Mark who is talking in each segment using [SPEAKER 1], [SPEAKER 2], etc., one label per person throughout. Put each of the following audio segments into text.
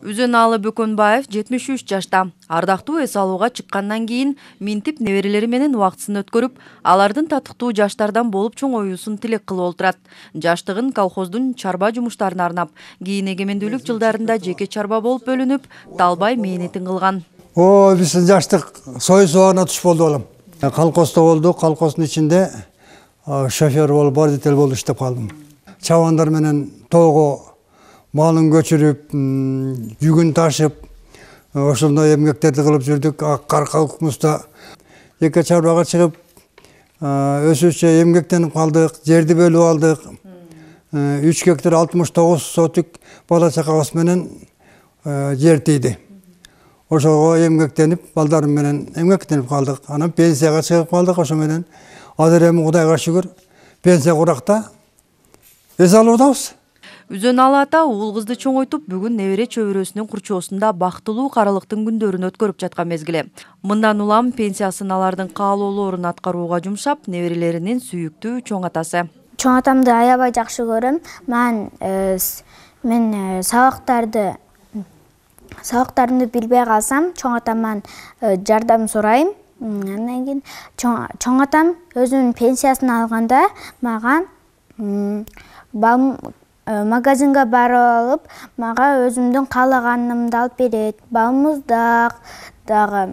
[SPEAKER 1] Үзөналы Бөкөнбаев 73 жашта. Ардактуу эс алууга чыккандан кийин минтип неберелери менен убактысын өткөрүп, алардын татыктуу жаштардан болуп чоңоюусун тилек кылып отурат. Жаштыгын колхоздун чарба жумуштарына арнап, кийин эгемендүүлүк жылдарында жеке чарба болуп бөлүнүп, талбай мээнетин кылган.
[SPEAKER 2] Биздин жаштык сой суана туш болду балам. Колхоздо болду, колхоздун ичинде шофер болуп, водитель болуп иштеп калдым. Чабандар менен тоого малын көчүрүп, жүгүн ташып, ошондой эмгектерди кылып жүрдүк. Каркалыкмузда эки чарбага чыгып, өсүүчө эмгектенип калдык, жерди бөлүп алдык. 3 гектар 69 сотик бала чакабыз менен жер тийди. Ошого эмгектенип, балдарым менен эмгектенип калдык. Анан пенсияга чыгып калдык, ошо менен азыр эми Кудайга шүгүр пенсия куракта эс алуудабыз.
[SPEAKER 1] Үзөналы ата уул кызды чоңойтуп, бүгүн небере чөбүрөсүнүн курчоосунда бактылуу карылыктын күндөрүн өткөрүп жаткан мезгили. Мындан улам пенсиясын алардын каалоолорун аткарууга жумшап, неберелеринин сүйүктүү чоң атасы.
[SPEAKER 3] Чоң атамды аябай жакшы көрөм. Мен сабактарымды билбей калсам, чоң атамдан жардам сурайм. Андан кийин чоң атам өзүнүн пенсиясын алганда мага магазинге барып алып, мага өзүмдүн каалаганымды алып берет. Балмуздак дагы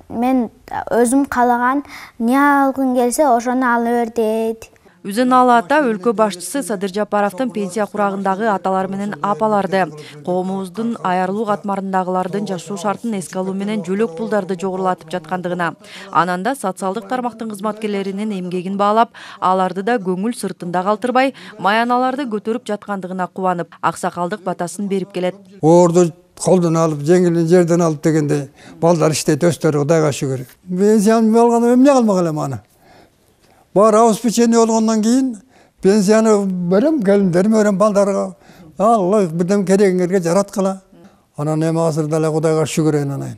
[SPEAKER 3] мен өзүм каалаган не алгым келсе ошону алып бер дейт.
[SPEAKER 1] Үзөналы ата өлкө башчысы Садыр Жапаровдун пенсия курагындагы аталар менен апаларды, коомубуздун аярлуу катмарындагылардын жашоо шартын эске алуу менен жөлөк пулдарды жогорулатып жаткандыгына, анан да социалдык тармактын кызматкерлеринин эмгегин баалап, аларды да көңүл сыртында калтырбай, маяналарды көтөрүп жаткандыгына кубанып, аксакалдык батасын берип келет.
[SPEAKER 2] Орду колдон алып, жеңилин жерден алып дегенде балдар иштейт, өстөрү Кудайга шүгүр. Пенсиямды алганда эмне кылмак элем аны? Бар обеспечение болгондон кийин пенсияны берем, келиндериме берем, балдарга. Алла бирдем керегиңерге жараткыла. Анан эми азыр деле Кудайга шүгүр анайын.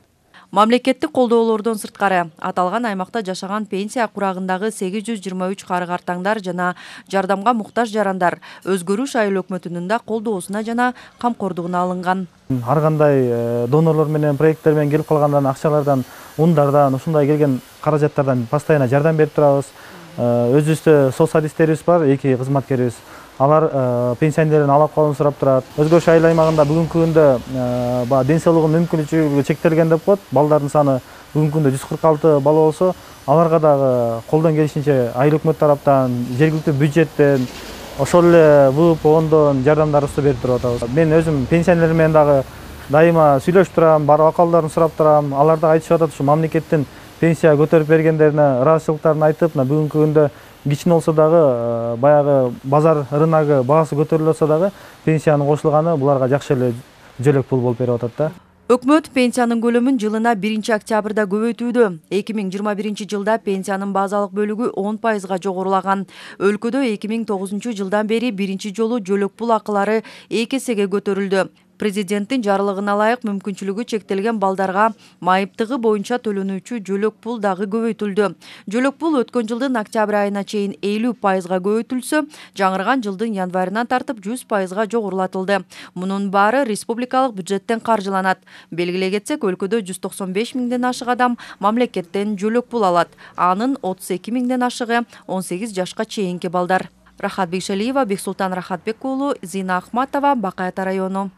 [SPEAKER 1] Мамлекеттик колдоолордон сырткары, аталган аймакта жашаган пенсия курагындагы 823 кары-картаңдар жана жардамга муктаж жарандар өзгөрүш айыл өкмөтүнүн да колдоосуна жана камкордугуна алынган.
[SPEAKER 4] Ар кандай донорлор менен, проекттер менен келип калгандан, акчалардан, ундардан, ушундай келген каражаттардан постоянно жардам берип турабыз. Өзүбүздө социалисттерибиз бар, 2 кызматкерибиз. Алар пенсионерден алып калууну сурап турат. Өзгөрүш айыл аймагында бүгүнкү күндө ден соолугунун мүмкүнчүлүгү чектелген деп коет. Балдардын саны бүгүнкү күндө 146 бала болсо, аларга дагы колдон келишинче айыл өкмөт тараптан, жергиликтүү бюджеттен, ошол эле ВУП ондон жардамдарыбызды берип туруп атабыз. Мен өзүм пенсионер менен дагы дайыма сүйлөшүп турам, барып акалдарын сурап турам. Алар да айтышып атат, ушу мамлекеттин пенсия көтөрүп бергендерине ыраазычылыктарын айтып, бүгүнкү күндө кичине болсо дагы баягы базар рыногу баасы көтөрүлүп атса дагы пенсиянын кошулганы буларга жакшы эле жөлөк пул болуп берип атат да.
[SPEAKER 1] Өкмөт пенсиянын көлөмүн жылына 1-октябрда көбөйтүүдө. 2021 жылда пенсиянын базалык бөлүгү 10%га жогорулаган. Өлкөдө 2009 жылдан бери биринчи жолу жөлөк пул акылары 2 эсеге көтөрүлдү. Президенттин жарлыгына ылайык мүмкүнчүлүгү чектелген балдарга майыптыгы боюнча төлөнүүчү жөлөк пул дагы көбөйтүлдү. Жөлөк пул өткөн жылдын октябрь айына чейин 50%га көбөйтүлсө, жаңырган жылдын январынан тартып 100%га жогорулатылды. Мунун баары республикалык бюджеттен каржыланат. Белгилей кетсек, өлкөдө 195 миңден ашык адам мамлекеттен жөлөк пул алат. Анын 32 миңден ашыгы 18 жашка чейинки балдар. Рахат Бекшалиева, Бексултан Рахатбек уулу, Зина Ахматова, Бакай Ата району.